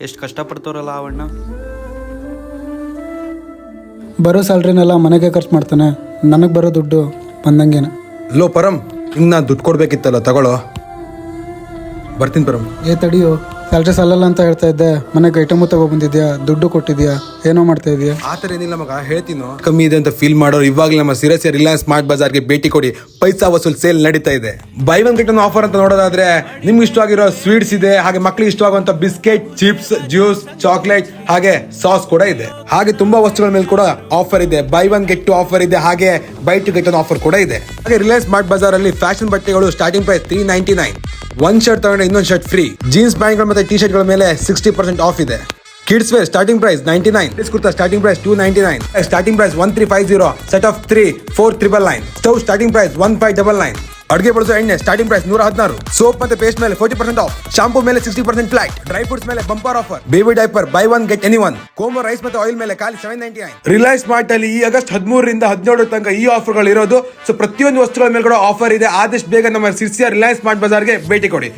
ಎಷ್ಟು ಕಷ್ಟಪಡ್ತವ್ರಲ್ಲ ಅವಣ್ಣ. ಬರೋ ಸ್ಯಾಲ್ರಿನೆಲ್ಲ ಮನೆಗೆ ಖರ್ಚು ಮಾಡ್ತಾನೆ, ನನಗೆ ಬರೋ ದುಡ್ಡು ಬಂದಂಗೇನೆ. ಲೋ ಪರಮ್, ಹಿಂಗೆ ನಾನು ದುಡ್ಡು ಕೊಡ್ಬೇಕಿತ್ತಲ್ಲ, ತಗೊಳ್ಳೋ. ಬರ್ತೀನಿ ಪರಮ್. ತಡಿಯೋ, ಸ್ಯಾಲ್ರಿ ಸಾಲಲ್ಲ ಅಂತ ಹೇಳ್ತಾ ಇದ್ದೆ, ಮನೆಗೆ ಐಟಮು ತಗೊಬಂದಿದ್ಯಾ, ದುಡ್ಡು ಕೊಟ್ಟಿದ್ಯಾ, ಏನೋ ಮಾಡ್ತಾ ಇದೀಯಾ? ಆ ಥರ ಏನಿಲ್ಲ ಮಗ, ಹೇಳ್ತೀನೋ. ಕಮ್ಮಿ ಇದೆ ಅಂತ ಫೀಲ್ ಮಾಡೋರು ಇವಾಗಲೇ ನಮ್ಮ ಸಿರಸಿಯ ರಿಲಯನ್ಸ್ ಸ್ಮಾರ್ಟ್ ಬಜಾರ್ಗೆ ಭೇಟಿ ಕೊಡಿ. ಪೈಸಾ ವಸೂಲ್ ಸೇಲ್ ನಡೀತಾ ಇದೆ. Buy one get one offer ಅಂತ ನೋಡೋದಾದ್ರೆ ನಿಮ್ಗೆ ಇಷ್ಟವಾಗಿರೋ ಸ್ವೀಟ್ಸ್ ಇದೆ, ಹಾಗೆ ಮಕ್ಳಿಗೆ ಇಷ್ಟವಾಗುವಂತ ಬಿಸ್ಕೆಟ್, ಚಿಪ್ಸ್, ಜ್ಯೂಸ್, ಚಾಕ್ಲೇಟ್ ಹಾಗೆ ಸಾಸ್ ಕೂಡ ಇದೆ. ಹಾಗೆ ತುಂಬಾ ವಸ್ತುಗಳ ಮೇಲೆ ಕೂಡ ಆಫರ್ ಇದೆ. Buy one get two offer ಇದೆ, ಹಾಗೆ buy two get one offer ಕೂಡ ಇದೆ. ಹಾಗೆ ರಿಲಯನ್ಸ್ ಸ್ಮಾರ್ಟ್ ಬಜಾರ್ ಅಲ್ಲಿ ಫ್ಯಾಷನ್ ಬಟ್ಟೆಗಳು ಸ್ಟಾರ್ಟಿಂಗ್ ಪ್ರೈಸ್ 399. ಒಂದ್ ಶರ್ಟ್ ತಗೊಂಡ್ರೆ ಇನ್ನೊಂದು ಶರ್ಟ್ ಫ್ರೀ. ಜೀನ್ಸ್ ಪ್ಯಾಂಟ್ಗಳು ಮತ್ತೆ ಟಿ ಶರ್ಟ್ಗಳ ಮೇಲೆ 60% ಆಫ್ ಇದೆ. Kids wear starting price 99. Ladies kurta starting price 299. Starting price 1350. Set of 3 4999. Stove starting price 1599. ಅಡುಗೆ ಬಳಸೋ ಎಣ್ಣೆ ಸ್ಟಾರ್ಟಿಂಗ್ ಪ್ರೈಸ್ 116. ಸೋಪ್ ಮತ್ತೆ ಪೇಸ್ಟ್ ಮೇಲೆ 40% ಆಫ್. ಶಾಂಪೂ ಮೇಲೆ 60% ಫ್ಲಾಟ್. ಡ್ರೈ ಫ್ರೂಟ್ಸ್ ಮೇಲೆ bumper offer. Baby diaper buy one get any one. ಕೋಮೋ rice ಮತ್ತೆ oil ಮೇಲೆ ಖಾಲಿ 799. ರಿಲಯನ್ಸ್ ಸ್ಮಾರ್ಟ್ ಅಲ್ಲಿ ಈ ಆಗಸ್ಟ್ 13 ರಿಂದ 17 ತನಕ ಈ ಆಫರ್ಗಳು ಇರೋದು. ಸೊ ಪ್ರತಿಯೊಂದು ವಸ್ತುಗಳ ಮೇಲೆ ಕೂಡ ಆಫರ್ ಇದೆ. ಆದಷ್ಟು ಬೇಗ ನಮ್ಮ ಸಿರ್ಸಿಯ ರಿಲಯನ್ಸ್ ಸ್ಮಾರ್ಟ್ ಬಜಾರ್ಗೆ ಭೇಟಿ ಕೊಡಿ.